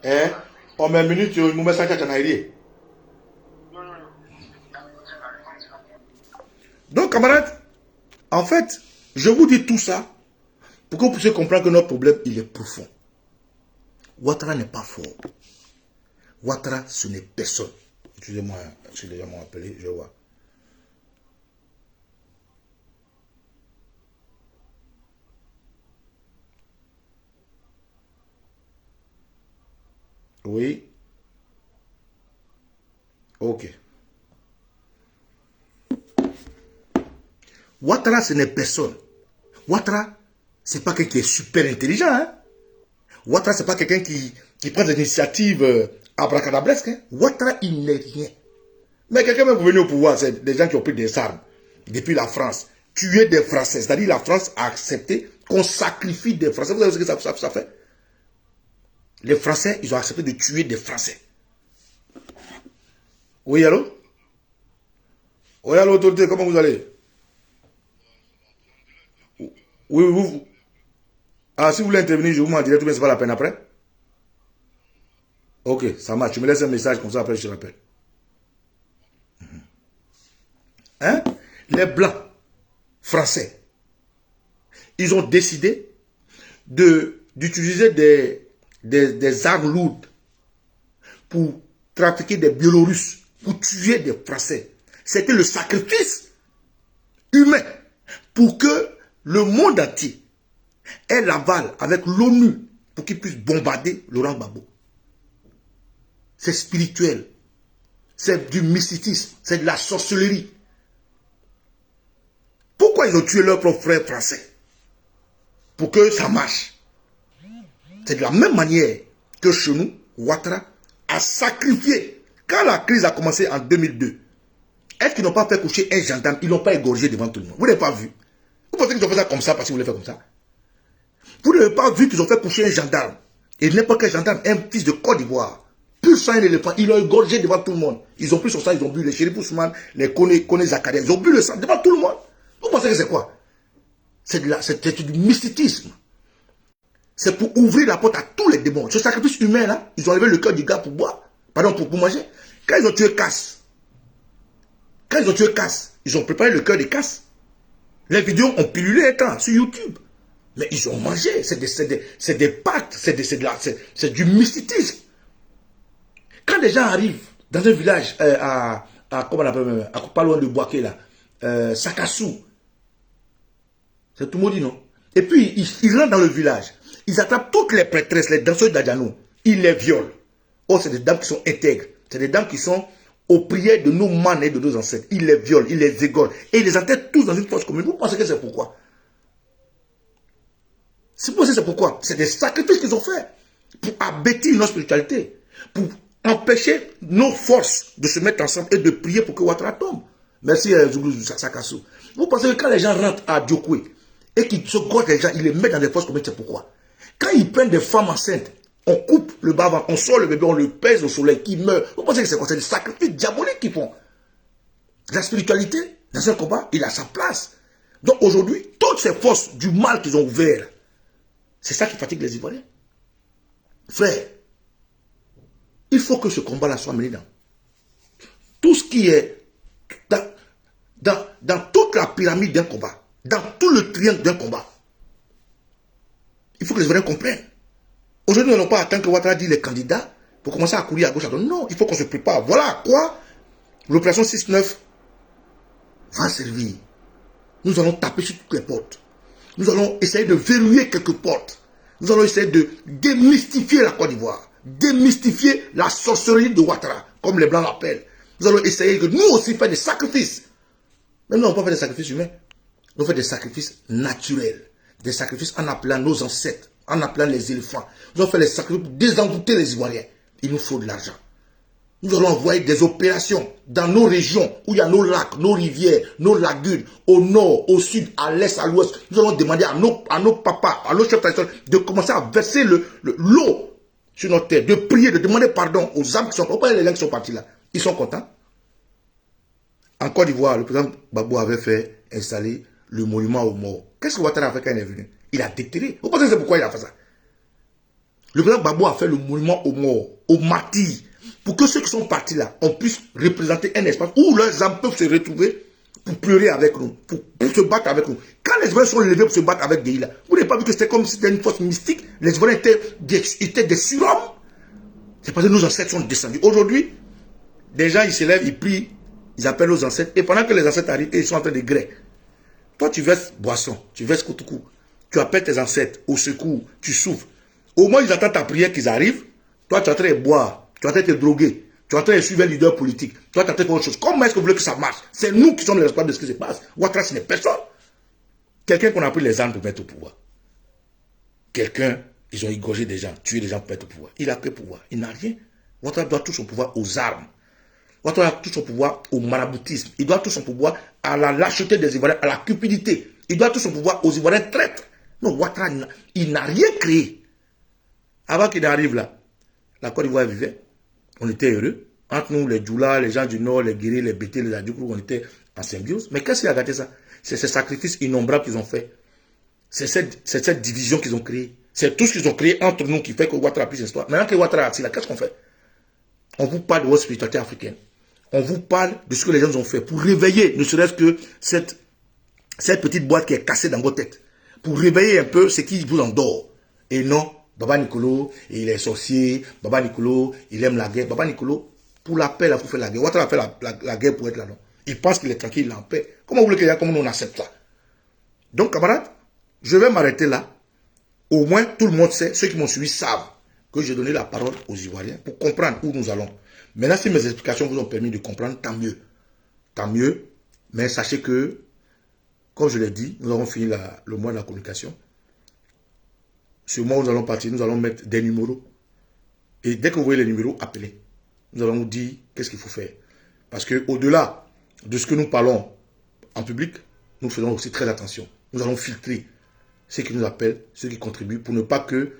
Eh, on met une minute, nous mettons ça dans l'air. Donc, camarades, en fait, je vous dis tout ça pour que vous puissiez comprendre que notre problème, il est profond. Ouattara n'est pas fort. Ouattara, ce n'est personne. Excusez-moi, si les gens m'ont appelé, je vois. Oui. Ok. Ouattara, ce n'est personne. Ouattara, c'est pas quelqu'un qui est super intelligent. Hein? Ouattara, c'est pas quelqu'un qui prend des initiatives abracadabresques. Hein? Ouattara, il n'est rien. Mais quelqu'un même pour venir au pouvoir, c'est des gens qui ont pris des armes depuis la France, tuer des Français. C'est-à-dire la France a accepté qu'on sacrifie des Français. Vous savez ce que ça fait? Les Français, ils ont accepté de tuer des Français. Oui, allô? Oui, allô, autorité, comment vous allez? Oui, vous. Ah, si vous voulez intervenir, je vous m'en dirai tout bien, c'est pas la peine après. Ok, ça marche. Tu me laisses un message comme ça, après je te rappelle. Hein? Les Blancs français, ils ont décidé d'utiliser des armes lourdes pour trafiquer des Biélorusses, pour tuer des Français. C'était le sacrifice humain pour que le monde entier ait l'aval avec l'ONU pour qu'ils puissent bombarder Laurent Gbagbo. C'est spirituel. C'est du mysticisme. C'est de la sorcellerie. Pourquoi ils ont tué leur propre frère français? Pour que ça marche. C'est de la même manière que chez nous, Ouattara a sacrifié. Quand la crise a commencé en 2002, est-ce qu'ils n'ont pas fait coucher un gendarme? Ils ne l'ont pas égorgé devant tout le monde. Vous n'avez pas vu? Vous pensez qu'ils ont fait ça comme ça parce qu'ils voulaient faire comme ça? Vous n'avez pas vu qu'ils ont fait coucher un gendarme? Et n'importe quel gendarme, un fils de Côte d'Ivoire, pur sang et l'éléphant, ils l'ont égorgé devant tout le monde. Ils ont pris son sang, ils ont bu les Chérif Ousmane, les Koné Zakaria, ils ont bu le sang devant tout le monde. Vous pensez que c'est quoi? C'est du mysticisme. C'est pour ouvrir la porte à tous les démons. Ce sacrifice humain là, ils ont enlevé le cœur du gars pour boire, pardon, pour manger. Quand ils ont tué Casse, ils ont préparé le cœur de Casse. Les vidéos ont pilulé un temps sur YouTube. Mais ils ont mangé. C'est des pactes, c'est du mysticisme. Quand les gens arrivent dans un village, comment on appelle, pas loin de Boaké là, Sakassou, c'est tout le monde dit non. Et puis, ils rentrent dans le village. Ils attrapent toutes les prêtresses, les danseuses d'Adjano. Ils les violent. Oh, c'est des dames qui sont intègres. C'est des dames qui sont aux prières de nos manes et de nos ancêtres. Ils les violent, ils les égorgent. Et ils les enterrent tous dans une fosse commune. Vous pensez que c'est pourquoi? C'est pourquoi. C'est des sacrifices qu'ils ont faits pour abattre notre spiritualité. Pour empêcher nos forces de se mettre ensemble et de prier pour que Ouattara tombe. Merci, Zouglou Sakassou. Vous pensez que quand les gens rentrent à Diokoué et qu'ils se gorgent les gens, ils les mettent dans des fosses communes, c'est pourquoi? Quand ils prennent des femmes enceintes, on coupe le bavard, on sort le bébé, on le pèse au soleil, qui meurt. Vous pensez que c'est quoi? C'est des sacrifices diaboliques qu'ils font. La spiritualité, dans un combat, il a sa place. Donc aujourd'hui, toutes ces forces du mal qu'ils ont ouvertes, c'est ça qui fatigue les Ivoiriens. Frère, il faut que ce combat-là soit mené dans tout ce qui est dans toute la pyramide d'un combat, dans tout le triangle d'un combat. Il faut que les Ivoiriens comprennent. Aujourd'hui, nous n'allons pas attendre que Ouattara dise les candidats pour commencer à courir à gauche à droite. Non, il faut qu'on se prépare. Voilà à quoi l'opération 6-9 va servir. Nous allons taper sur toutes les portes. Nous allons essayer de verrouiller quelques portes. Nous allons essayer de démystifier la Côte d'Ivoire. Démystifier la sorcellerie de Ouattara, comme les Blancs l'appellent. Nous allons essayer de nous aussi faire des sacrifices. Mais nous n'allons pas faire des sacrifices humains. Nous allons faire des sacrifices naturels. Des sacrifices en appelant nos ancêtres, en appelant les éléphants. Nous allons faire des sacrifices pour désenvoûter les Ivoiriens. Il nous faut de l'argent. Nous allons envoyer des opérations dans nos régions où il y a nos lacs, nos rivières, nos lagunes, au nord, au sud, à l'est, à l'ouest. Nous allons demander à nos papas, à nos chefs traditionnels de commencer à verser l'eau sur notre terre, de prier, de demander pardon aux âmes qui sont... Pourquoi les gens qui sont partis là? Ils sont contents. En Côte d'Ivoire, le président Gbagbo avait fait installer le monument aux morts. Qu'est-ce que Ouattara a fait quand il est venu? Il a déterré. Vous pensez que c'est pourquoi il a fait ça? Le président Gbagbo a fait le monument aux morts, aux martyrs, pour que ceux qui sont partis là, on puisse représenter un espace où leurs âmes peuvent se retrouver pour pleurer avec nous, pour se battre avec nous. Quand les Ivoiriens sont levés pour se battre avec Guéïla, vous n'avez pas vu que c'était comme si c'était une force mystique? Les Ivoiriens étaient des surhommes. C'est parce que nos ancêtres sont descendus. Aujourd'hui, des gens, ils se lèvent, ils prient, ils appellent aux ancêtres, et pendant que les ancêtres arrivent, ils sont en train de grès. Toi, tu verses boisson, tu verses koutoukou, tu appelles tes ancêtres au secours, tu souffres. Au moins, ils attendent ta prière qu'ils arrivent. Toi, tu es en train de boire, tu es en train de te droguer, tu es en train de suivre un leader politique. Toi, tu es en train de faire autre chose. Comment est-ce que vous voulez que ça marche? C'est nous qui sommes les responsables de ce qui se passe. Ouattara, ce n'est personne. Quelqu'un qu'on a pris les armes pour mettre au pouvoir. Quelqu'un, ils ont égorgé des gens, tué des gens pour mettre au pouvoir. Il a quel pouvoir? Il n'a rien. Ouattara doit tout son pouvoir aux armes. Ouattara a tout son pouvoir au maraboutisme. Il doit tout son pouvoir à la lâcheté des Ivoiriens, à la cupidité. Il doit tout son pouvoir aux Ivoiriens traîtres. Non, Ouattara, il n'a rien créé. Avant qu'il arrive là, la Côte d'Ivoire vivait. On était heureux. Entre nous, les Djoula, les gens du Nord, les Guéris, les Bété, les Adjoukou, on était en symbiose. Mais qu'est-ce qui a gâté ça? C'est ces sacrifices innombrables qu'ils ont fait. C'est cette division qu'ils ont créée. C'est tout ce qu'ils ont créé entre nous qui fait que Ouattara a plus d'histoire. Maintenant que Ouattara a là, qu'est-ce qu'on fait? On vous parle de votre spiritualité africaine. On vous parle de ce que les gens ont fait pour réveiller, ne serait-ce que cette petite boîte qui est cassée dans vos têtes. Pour réveiller un peu ce qui vous endort. Et non, Baba Nicolo, il est sorcier. Baba Nicolo, il aime la guerre. Baba Nicolo, pour la paix, il faut faire la guerre. Ouattara a fait la guerre pour être là, non? Il pense qu'il est tranquille, il est en paix. Comment vous voulez que les gens, comme nous, on accepte ça? Donc, camarades, je vais m'arrêter là. Au moins, tout le monde sait, ceux qui m'ont suivi savent que j'ai donné la parole aux Ivoiriens pour comprendre où nous allons. Maintenant, si mes explications vous ont permis de comprendre, tant mieux. Tant mieux. Mais sachez que, comme je l'ai dit, nous avons fini le mois de la communication. Ce mois où nous allons partir, nous allons mettre des numéros. Et dès que vous voyez les numéros, appelez. Nous allons vous dire qu'est-ce qu'il faut faire. Parce qu'au-delà de ce que nous parlons en public, nous faisons aussi très attention. Nous allons filtrer ceux qui nous appellent, ceux qui contribuent, pour ne pas que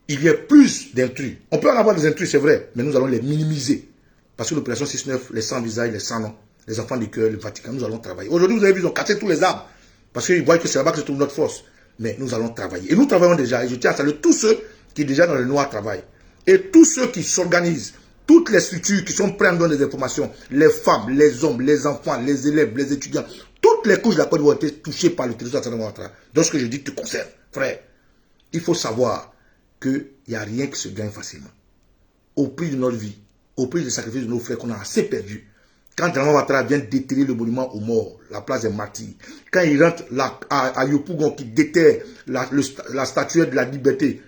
il y ait plus d'intrus. On peut en avoir des intrus, c'est vrai, mais nous allons les minimiser. Parce que l'opération 6-9, les 100 visages, les 100 noms, les enfants du cœur, le Vatican, nous allons travailler. Aujourd'hui, vous avez vu, ils ont cassé tous les arbres. Parce qu'ils voient que c'est là-bas que se trouve notre force. Mais nous allons travailler. Et nous travaillons déjà. Et je tiens à saluer tous ceux qui déjà dans le noir travaillent. Et tous ceux qui s'organisent. Toutes les structures qui sont prêtes à donner des informations. Les femmes, les hommes, les enfants, les élèves, les étudiants. Toutes les couches de la Côte d'Ivoire ont été touchées par le territoire de Ouattara. Donc ce que je dis te concerne. Frère, il faut savoir qu'il n'y a rien qui se gagne facilement. Au prix de notre vie, au prix des sacrifices de nos frères qu'on a assez perdus. Quand Dramane Ouattara vient déterrer le monument aux morts, la place des martyrs, quand il rentre à Yopougon qui déterre la statue de la liberté,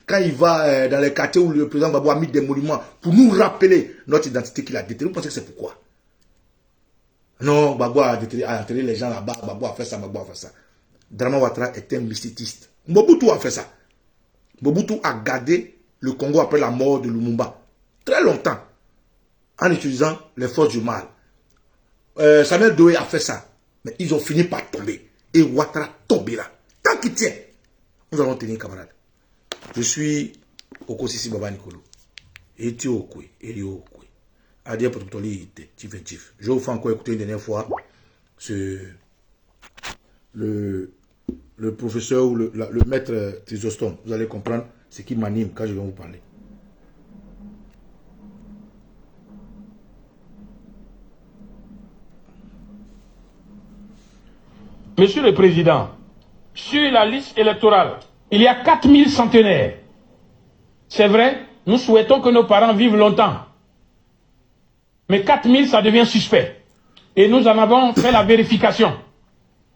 quand il va dans les quartiers où le président Gbagbo a mis des monuments pour nous rappeler notre identité qu'il a déterrée, vous pensez que c'est pourquoi? Non, Gbagbo a enterré les gens là-bas, Gbagbo a fait ça, Gbagbo a fait ça. Dramane Ouattara est un mysticiste. Mobutu a fait ça. Mobutu a gardé le Congo après la mort de Lumumba. Très longtemps. En utilisant les forces du mal. Samuel Doe a fait ça. Mais ils ont fini par tomber. Et Ouattara tombera. Tant qu'il tient, nous allons tenir, camarades. Je suis Okosisi Baba Nicolo. Et tu okwe. Et tu okwe. Adia potoli tif. Je vous fais encore écouter une dernière fois le professeur ou le maître Chrysostome. Vous allez comprendre ce qui m'anime quand je vais vous parler. Monsieur le Président, sur la liste électorale, il y a 4000 centenaires. C'est vrai, nous souhaitons que nos parents vivent longtemps. Mais 4000, ça devient suspect. Et nous en avons fait la vérification.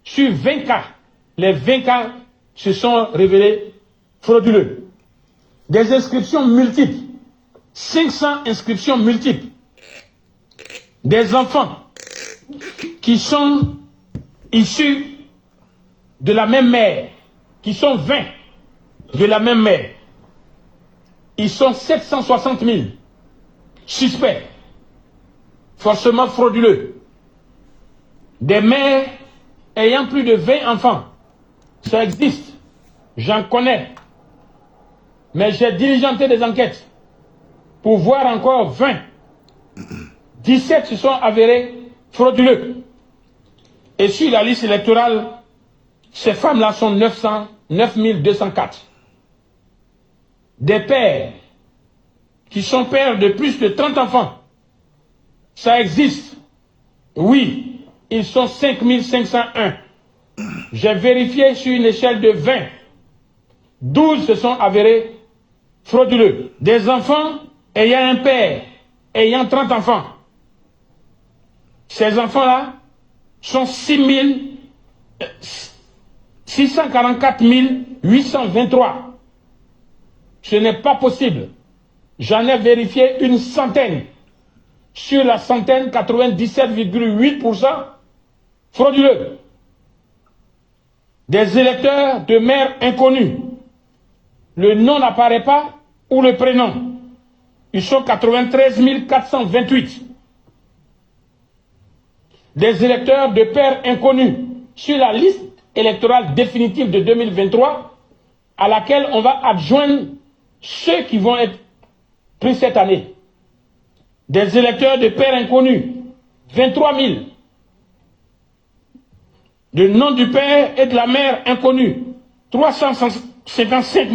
Sur 20 cas, les 20 cas se sont révélés frauduleux. Des inscriptions multiples. 500 inscriptions multiples. Des enfants qui sont issus de la même mère, qui sont 20 de la même mère. Ils sont 760 000 suspects, forcément frauduleux. Des mères ayant plus de 20 enfants, ça existe, j'en connais. Mais j'ai diligenté des enquêtes pour voir encore 20. 17 se sont avérés frauduleux. Et sur la liste électorale, ces femmes-là sont 9204. Des pères qui sont pères de plus de 30 enfants. Ça existe. Oui, ils sont 5501. J'ai vérifié sur une échelle de 20. 12 se sont avérés frauduleux. Des enfants ayant un père, ayant 30 enfants. Ces enfants-là sont 644 823. Ce n'est pas possible. J'en ai vérifié une centaine. Sur la centaine, 97,8% frauduleux. Des électeurs de mères inconnues. Le nom n'apparaît pas ou le prénom. Ils sont 93 428. Des électeurs de pères inconnus sur la liste électorale définitive de 2023 à laquelle on va adjoindre ceux qui vont être pris cette année. Des électeurs de pères inconnus, 23 000. Le nom du père et de la mère inconnus, 355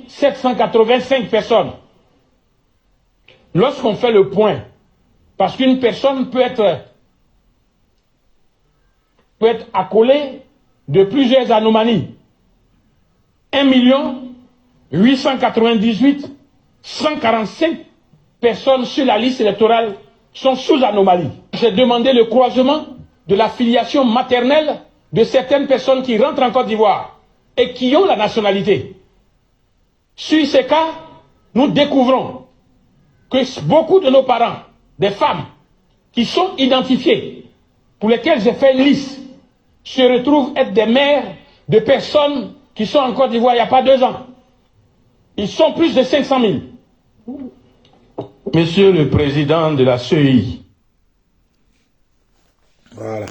785 personnes. Lorsqu'on fait le point, parce qu'une personne peut être accolée de plusieurs anomalies. 1 898 145 personnes sur la liste électorale sont sous anomalie. J'ai demandé le croisement de la filiation maternelle de certaines personnes qui rentrent en Côte d'Ivoire et qui ont la nationalité. Sur ces cas, nous découvrons que beaucoup de nos parents, des femmes qui sont identifiées, pour lesquelles j'ai fait une liste, se retrouvent être des mères de personnes qui sont en Côte d'Ivoire il n'y a pas 2 ans. Ils sont plus de 500 000. Monsieur le Président de la CEI. Voilà.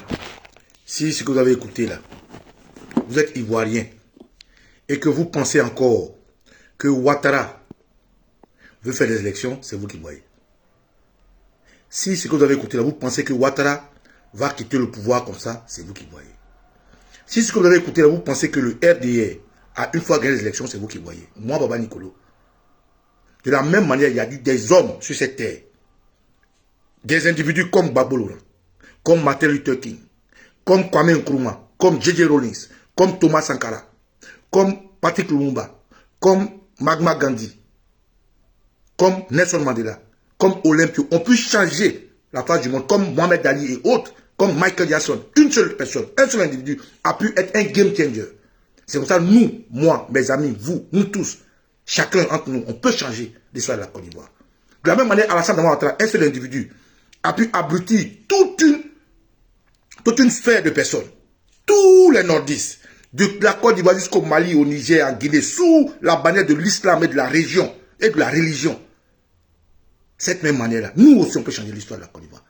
Si ce que vous avez écouté là, vous êtes Ivoirien et que vous pensez encore que Ouattara veut faire des élections, c'est vous qui voyez. Si ce que vous avez écouté là, vous pensez que Ouattara va quitter le pouvoir comme ça, c'est vous qui voyez. Si ce que vous avez écouté là, vous pensez que le RDR a une fois gagné les élections, c'est vous qui voyez. Moi, Baba Nicolo. De la même manière, il y a des hommes sur cette terre, des individus comme Gbagbo Laurent, comme Martin Luther King, comme Kwame Nkrumah, comme J.J. Rawlings, comme Thomas Sankara, comme Patrick Lumumba, comme Mahatma Gandhi, comme Nelson Mandela, comme Olympio. On peut changer la face du monde, comme Mohamed Ali et autres, comme Michael Jackson. Une seule personne, un seul individu a pu être un game changer. C'est pour ça que nous, moi, mes amis, vous, nous tous, chacun entre nous, on peut changer l'histoire de la Côte d'Ivoire. De la même manière, Alassane Ouattara, un seul individu, a pu abrutir toute une sphère de personnes. Tous les nordistes, de la Côte d'Ivoire jusqu'au Mali, au Niger, en Guinée, sous la bannière de l'islam et de la région et de la religion. Cette même manière-là, nous aussi, on peut changer l'histoire de la Côte d'Ivoire.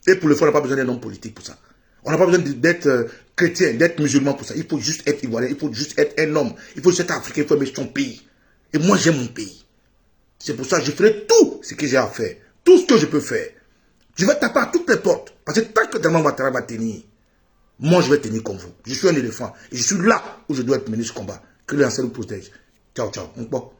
Et pour le faire, on n'a pas besoin d'un homme politique pour ça. On n'a pas besoin d'être chrétien, d'être musulman pour ça. Il faut juste être ivoirien, il faut juste être un homme. Il faut juste être africain, il faut aimer son pays. Et moi, j'aime mon pays. C'est pour ça que je ferai tout ce que j'ai à faire. Tout ce que je peux faire. Je vais taper à toutes les portes. Parce que tant que Dama Ouattara va tenir, moi, je vais tenir comme vous. Je suis un éléphant. Et je suis là où je dois être mené ce combat. Que l'ancien nous protège. Ciao, ciao. On part.